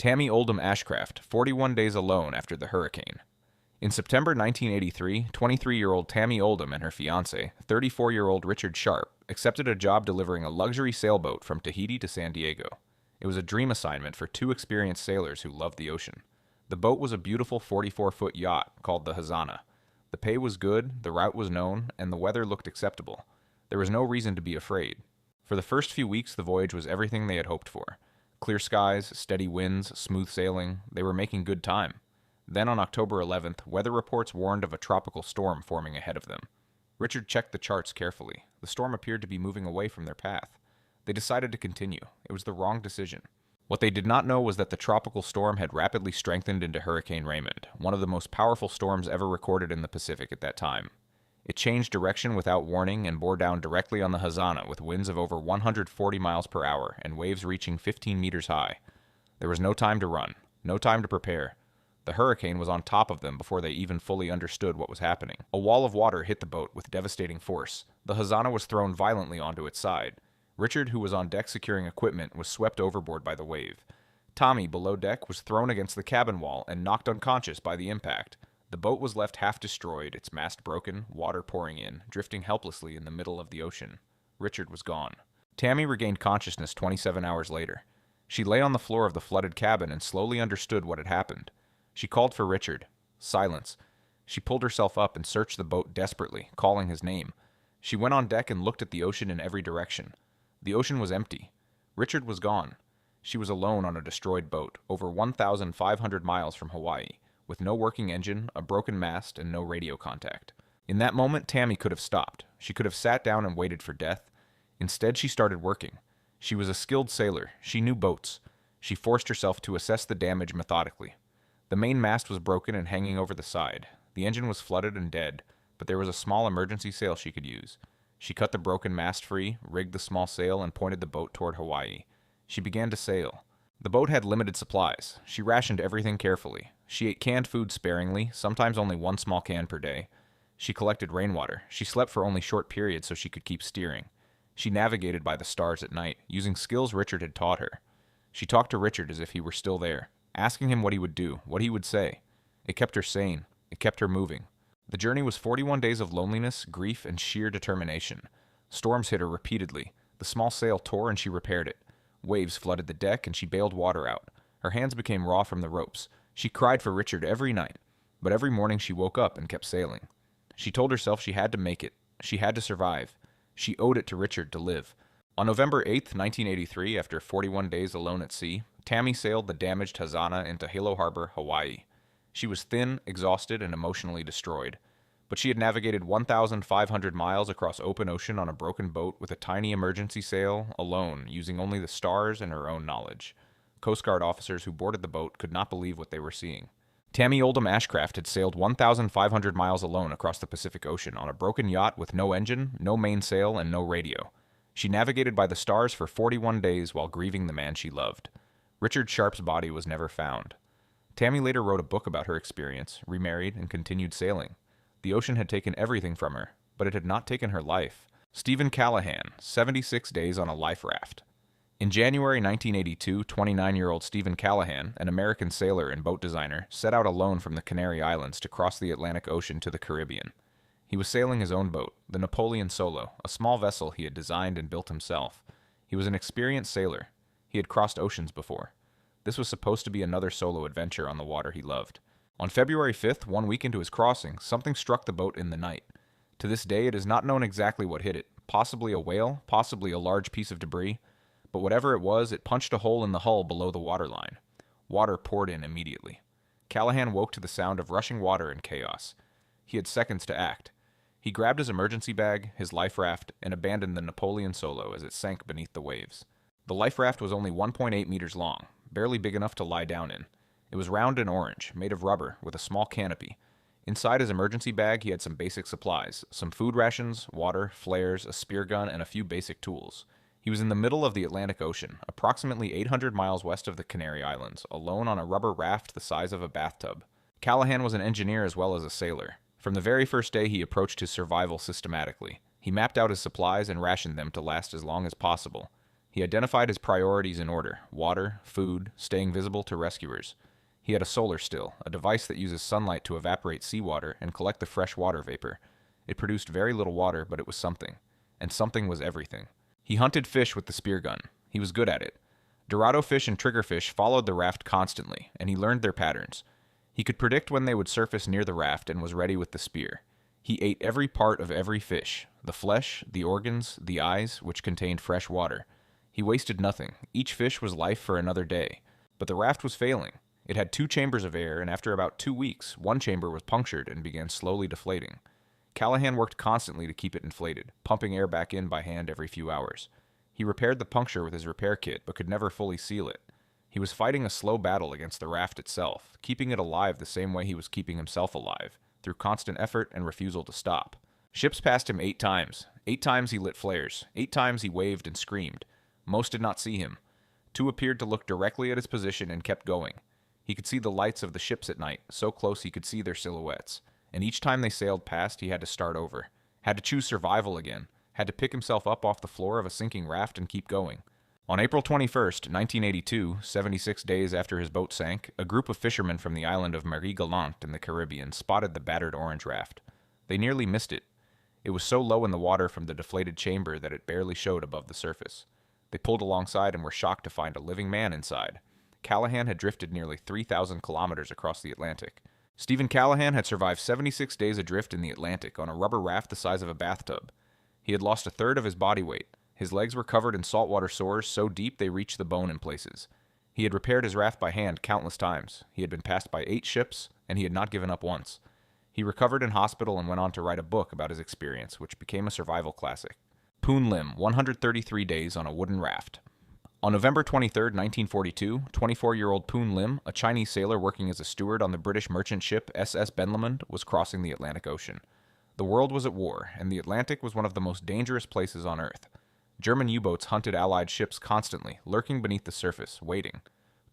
Tammy Oldham Ashcraft, 41 days alone after the hurricane. In September 1983, 23-year-old Tammy Oldham and her fiancé, 34-year-old Richard Sharp, accepted a job delivering a luxury sailboat from Tahiti to San Diego. It was a dream assignment for two experienced sailors who loved the ocean. The boat was a beautiful 44-foot yacht called the Hazana. The pay was good, the route was known, and the weather looked acceptable. There was no reason to be afraid. For the first few weeks, the voyage was everything they had hoped for. Clear skies, steady winds, smooth sailing, they were making good time. Then on October 11th, weather reports warned of a tropical storm forming ahead of them. Richard checked the charts carefully. The storm appeared to be moving away from their path. They decided to continue. It was the wrong decision. What they did not know was that the tropical storm had rapidly strengthened into Hurricane Raymond, one of the most powerful storms ever recorded in the Pacific at that time. It changed direction without warning and bore down directly on the Hazana with winds of over 140 miles per hour and waves reaching 15 meters high. There was no time to run, no time to prepare. The hurricane was on top of them before they even fully understood what was happening. A wall of water hit the boat with devastating force. The Hazana was thrown violently onto its side. Richard, who was on deck securing equipment, was swept overboard by the wave. Tommy, below deck, was thrown against the cabin wall and knocked unconscious by the impact. The boat was left half destroyed, its mast broken, water pouring in, drifting helplessly in the middle of the ocean. Richard was gone. Tammy regained consciousness 27 hours later. She lay on the floor of the flooded cabin and slowly understood what had happened. She called for Richard. Silence. She pulled herself up and searched the boat desperately, calling his name. She went on deck and looked at the ocean in every direction. The ocean was empty. Richard was gone. She was alone on a destroyed boat, over 1,500 miles from Hawaii, with no working engine, a broken mast, and no radio contact. In that moment, Tammy could have stopped. She could have sat down and waited for death. Instead, she started working. She was a skilled sailor. She knew boats. She forced herself to assess the damage methodically. The main mast was broken and hanging over the side. The engine was flooded and dead, but there was a small emergency sail she could use. She cut the broken mast free, rigged the small sail, and pointed the boat toward Hawaii. She began to sail. The boat had limited supplies. She rationed everything carefully. She ate canned food sparingly, sometimes only one small can per day. She collected rainwater. She slept for only short periods so she could keep steering. She navigated by the stars at night, using skills Richard had taught her. She talked to Richard as if he were still there, asking him what he would do, what he would say. It kept her sane. It kept her moving. The journey was 41 days of loneliness, grief, and sheer determination. Storms hit her repeatedly. The small sail tore and she repaired it. Waves flooded the deck and she bailed water out. Her hands became raw from the ropes. She cried for Richard every night, but every morning she woke up and kept sailing. She told herself she had to make it. She had to survive. She owed it to Richard to live. On November 8th, 1983, after 41 days alone at sea, Tammy sailed the damaged Hazana into Hilo Harbor, Hawaii. She was thin, exhausted, and emotionally destroyed. But she had navigated 1,500 miles across open ocean on a broken boat with a tiny emergency sail, alone, using only the stars and her own knowledge. Coast Guard officers who boarded the boat could not believe what they were seeing. Tammy Oldham Ashcraft had sailed 1,500 miles alone across the Pacific Ocean on a broken yacht with no engine, no mainsail, and no radio. She navigated by the stars for 41 days while grieving the man she loved. Richard Sharp's body was never found. Tammy later wrote a book about her experience, remarried, and continued sailing. The ocean had taken everything from her, but it had not taken her life. Stephen Callahan, 76 days on a life raft. In January 1982, 29-year-old Stephen Callahan, an American sailor and boat designer, set out alone from the Canary Islands to cross the Atlantic Ocean to the Caribbean. He was sailing his own boat, the Napoleon Solo, a small vessel he had designed and built himself. He was an experienced sailor. He had crossed oceans before. This was supposed to be another solo adventure on the water he loved. On February 5th, 1 week into his crossing, something struck the boat in the night. To this day, it is not known exactly what hit it. Possibly a whale, possibly a large piece of debris. But whatever it was, it punched a hole in the hull below the waterline. Water poured in immediately. Callahan woke to the sound of rushing water and chaos. He had seconds to act. He grabbed his emergency bag, his life raft, and abandoned the Napoleon Solo as it sank beneath the waves. The life raft was only 1.8 meters long, barely big enough to lie down in. It was round and orange, made of rubber, with a small canopy. Inside his emergency bag, he had some basic supplies, some food rations, water, flares, a spear gun, and a few basic tools. He was in the middle of the Atlantic Ocean, approximately 800 miles west of the Canary Islands, alone on a rubber raft the size of a bathtub. Callahan was an engineer as well as a sailor. From the very first day, he approached his survival systematically. He mapped out his supplies and rationed them to last as long as possible. He identified his priorities in order: water, food, staying visible to rescuers. He had a solar still, a device that uses sunlight to evaporate seawater and collect the fresh water vapor. It produced very little water, but it was something. And something was everything. He hunted fish with the spear gun. He was good at it. Dorado fish and triggerfish followed the raft constantly, and he learned their patterns. He could predict when they would surface near the raft and was ready with the spear. He ate every part of every fish: the flesh, the organs, the eyes, which contained fresh water. He wasted nothing. Each fish was life for another day. But the raft was failing. It had 2 chambers of air, and after about 2 weeks, one chamber was punctured and began slowly deflating. Callahan worked constantly to keep it inflated, pumping air back in by hand every few hours. He repaired the puncture with his repair kit, but could never fully seal it. He was fighting a slow battle against the raft itself, keeping it alive the same way he was keeping himself alive, through constant effort and refusal to stop. Ships passed him 8 times. 8 times he lit flares. 8 times he waved and screamed. Most did not see him. 2 appeared to look directly at his position and kept going. He could see the lights of the ships at night, so close he could see their silhouettes. And each time they sailed past, he had to start over. Had to choose survival again. Had to pick himself up off the floor of a sinking raft and keep going. On April 21st, 1982, 76 days after his boat sank, a group of fishermen from the island of Marie-Galante in the Caribbean spotted the battered orange raft. They nearly missed it. It was so low in the water from the deflated chamber that it barely showed above the surface. They pulled alongside and were shocked to find a living man inside. Callahan had drifted nearly 3,000 kilometers across the Atlantic. Stephen Callahan had survived 76 days adrift in the Atlantic on a rubber raft the size of a bathtub. He had lost a third of his body weight. His legs were covered in saltwater sores so deep they reached the bone in places. He had repaired his raft by hand countless times. He had been passed by 8 ships, and he had not given up once. He recovered in hospital and went on to write a book about his experience, which became a survival classic. Poon Lim, 133 Days on a Wooden Raft. On November 23, 1942, 24-year-old Poon Lim, a Chinese sailor working as a steward on the British merchant ship SS Benlamond, was crossing the Atlantic Ocean. The world was at war, and the Atlantic was one of the most dangerous places on Earth. German U-boats hunted Allied ships constantly, lurking beneath the surface, waiting.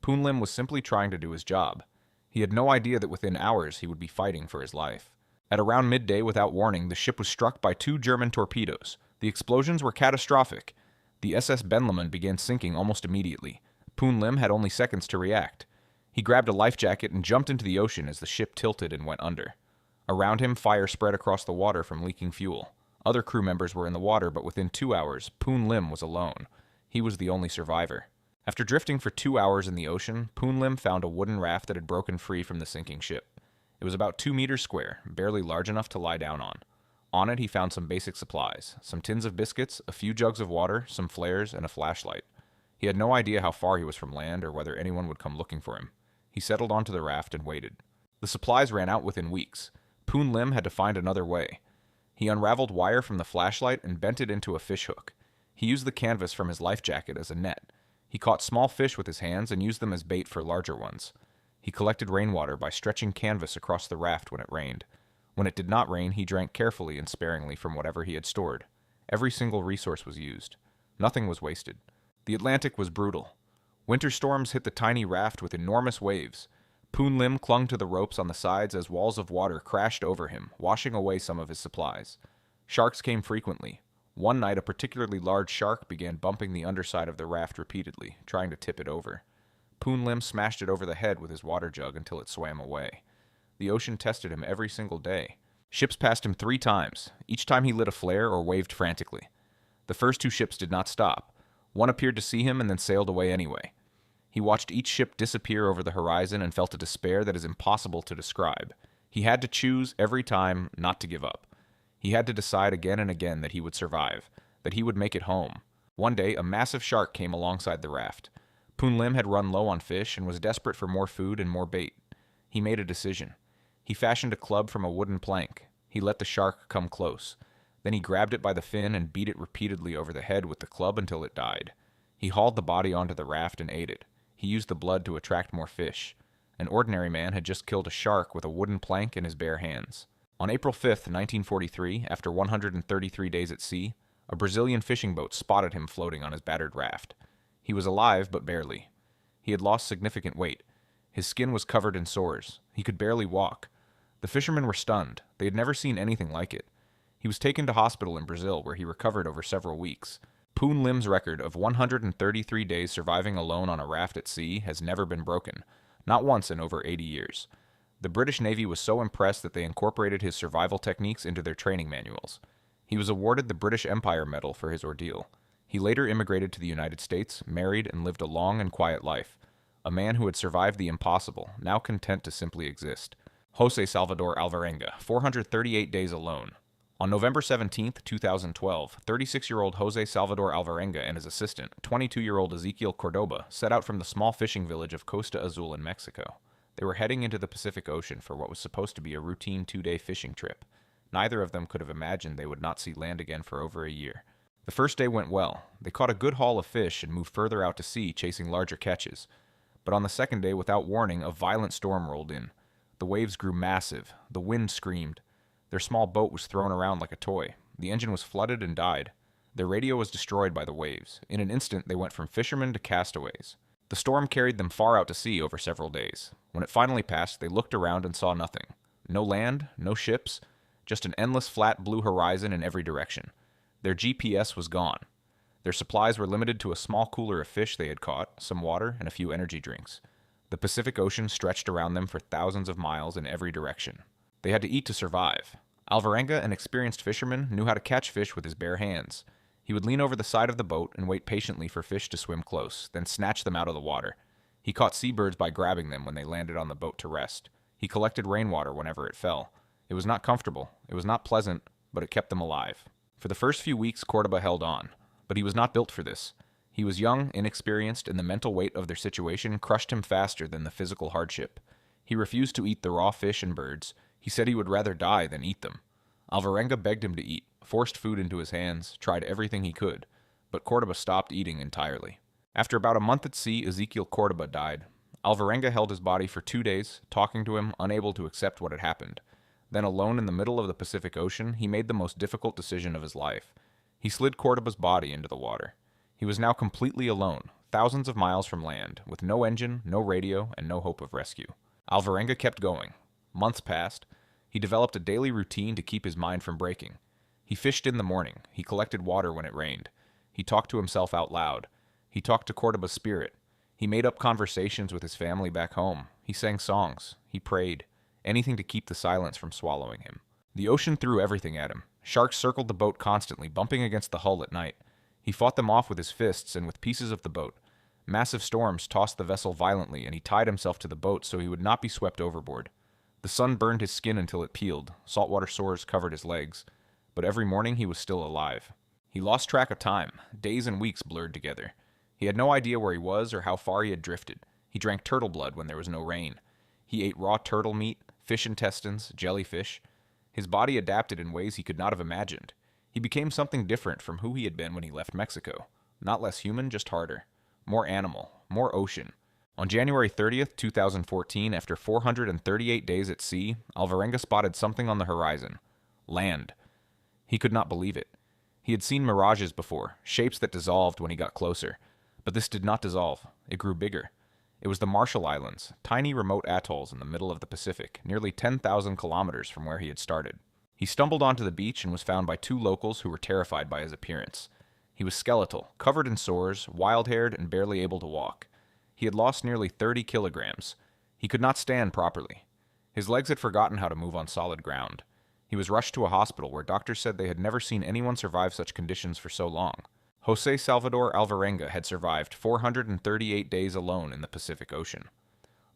Poon Lim was simply trying to do his job. He had no idea that within hours he would be fighting for his life. At around midday, without warning, the ship was struck by 2 German torpedoes. The explosions were catastrophic. The SS Benlamond began sinking almost immediately. Poon Lim had only seconds to react. He grabbed a life jacket and jumped into the ocean as the ship tilted and went under. Around him, fire spread across the water from leaking fuel. Other crew members were in the water, but within 2 hours, Poon Lim was alone. He was the only survivor. After drifting for 2 hours in the ocean, Poon Lim found a wooden raft that had broken free from the sinking ship. It was about 2 meters square, barely large enough to lie down on. On it, he found some basic supplies: some tins of biscuits, a few jugs of water, some flares, and a flashlight. He had no idea how far he was from land or whether anyone would come looking for him. He settled onto the raft and waited. The supplies ran out within weeks. Poon Lim had to find another way. He unraveled wire from the flashlight and bent it into a fishhook. He used the canvas from his life jacket as a net. He caught small fish with his hands and used them as bait for larger ones. He collected rainwater by stretching canvas across the raft when it rained. When it did not rain, he drank carefully and sparingly from whatever he had stored. Every single resource was used. Nothing was wasted. The Atlantic was brutal. Winter storms hit the tiny raft with enormous waves. Poon Lim clung to the ropes on the sides as walls of water crashed over him, washing away some of his supplies. Sharks came frequently. One night, a particularly large shark began bumping the underside of the raft repeatedly, trying to tip it over. Poon Lim smashed it over the head with his water jug until it swam away. The ocean tested him every single day. Ships passed him 3 times. Each time he lit a flare or waved frantically. The first 2 ships did not stop. One appeared to see him and then sailed away anyway. He watched each ship disappear over the horizon and felt a despair that is impossible to describe. He had to choose every time not to give up. He had to decide again and again that he would survive, that he would make it home. One day, a massive shark came alongside the raft. Poon Lim had run low on fish and was desperate for more food and more bait. He made a decision. He fashioned a club from a wooden plank. He let the shark come close. Then he grabbed it by the fin and beat it repeatedly over the head with the club until it died. He hauled the body onto the raft and ate it. He used the blood to attract more fish. An ordinary man had just killed a shark with a wooden plank in his bare hands. On April 5th, 1943, after 133 days at sea, a Brazilian fishing boat spotted him floating on his battered raft. He was alive, but barely. He had lost significant weight. His skin was covered in sores. He could barely walk. The fishermen were stunned. They had never seen anything like it. He was taken to hospital in Brazil, where he recovered over several weeks. Poon Lim's record of 133 days surviving alone on a raft at sea has never been broken, not once in over 80 years. The British Navy was so impressed that they incorporated his survival techniques into their training manuals. He was awarded the British Empire Medal for his ordeal. He later immigrated to the United States, married, and lived a long and quiet life. A man who had survived the impossible, now content to simply exist. Jose Salvador Alvarenga, 438 days alone. On November 17, 2012, 36-year-old Jose Salvador Alvarenga and his assistant, 22-year-old Ezequiel Cordoba, set out from the small fishing village of Costa Azul in Mexico. They were heading into the Pacific Ocean for what was supposed to be a routine 2-day fishing trip. Neither of them could have imagined they would not see land again for over a year. The first day went well. They caught a good haul of fish and moved further out to sea, chasing larger catches. But on the second day, without warning, a violent storm rolled in. The waves grew massive. The wind screamed. Their small boat was thrown around like a toy. The engine was flooded and died. Their radio was destroyed by the waves. In an instant, they went from fishermen to castaways. The storm carried them far out to sea over several days. When it finally passed, they looked around and saw nothing. No land, no ships, just an endless flat blue horizon in every direction. Their GPS was gone. Their supplies were limited to a small cooler of fish they had caught, some water, and a few energy drinks. The Pacific Ocean stretched around them for thousands of miles in every direction. They had to eat to survive. Alvarenga, an experienced fisherman, knew how to catch fish with his bare hands. He would lean over the side of the boat and wait patiently for fish to swim close, then snatch them out of the water. He caught seabirds by grabbing them when they landed on the boat to rest. He collected rainwater whenever it fell. It was not comfortable, it was not pleasant, but it kept them alive. For the first few weeks, Cordoba held on, but he was not built for this. He was young, inexperienced, and the mental weight of their situation crushed him faster than the physical hardship. He refused to eat the raw fish and birds. He said he would rather die than eat them. Alvarenga begged him to eat, forced food into his hands, tried everything he could, but Cordoba stopped eating entirely. After about a month at sea, Ezequiel Cordoba died. Alvarenga held his body for 2 days, talking to him, unable to accept what had happened. Then, alone in the middle of the Pacific Ocean, he made the most difficult decision of his life. He slid Cordoba's body into the water. He was now completely alone, thousands of miles from land, with no engine, no radio, and no hope of rescue. Alvarenga kept going. Months passed. He developed a daily routine to keep his mind from breaking. He fished in the morning. He collected water when it rained. He talked to himself out loud. He talked to Cordoba's spirit. He made up conversations with his family back home. He sang songs. He prayed. Anything to keep the silence from swallowing him. The ocean threw everything at him. Sharks circled the boat constantly, bumping against the hull at night. He fought them off with his fists and with pieces of the boat. Massive storms tossed the vessel violently, and he tied himself to the boat so he would not be swept overboard. The sun burned his skin until it peeled. Saltwater sores covered his legs. But every morning he was still alive. He lost track of time. Days and weeks blurred together. He had no idea where he was or how far he had drifted. He drank turtle blood when there was no rain. He ate raw turtle meat, fish intestines, jellyfish. His body adapted in ways he could not have imagined. He became something different from who he had been when he left Mexico. Not less human, just harder. More animal, more ocean. On January 30th, 2014, after 438 days at sea, Alvarenga spotted something on the horizon. Land. He could not believe it. He had seen mirages before, shapes that dissolved when he got closer. But this did not dissolve. It grew bigger. It was the Marshall Islands, tiny remote atolls in the middle of the Pacific, nearly 10,000 kilometers from where he had started. He stumbled onto the beach and was found by 2 locals who were terrified by his appearance. He was skeletal, covered in sores, wild-haired, and barely able to walk. He had lost nearly 30 kilograms. He could not stand properly. His legs had forgotten how to move on solid ground. He was rushed to a hospital where doctors said they had never seen anyone survive such conditions for so long. Jose Salvador Alvarenga had survived 438 days alone in the Pacific Ocean.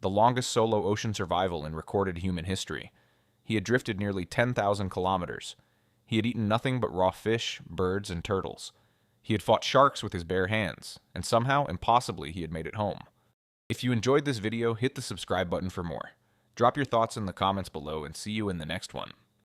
The longest solo ocean survival in recorded human history. He had drifted nearly 10,000 kilometers. He had eaten nothing but raw fish, birds, and turtles. He had fought sharks with his bare hands, and somehow, impossibly, he had made it home. If you enjoyed this video, hit the subscribe button for more. Drop your thoughts in the comments below and see you in the next one.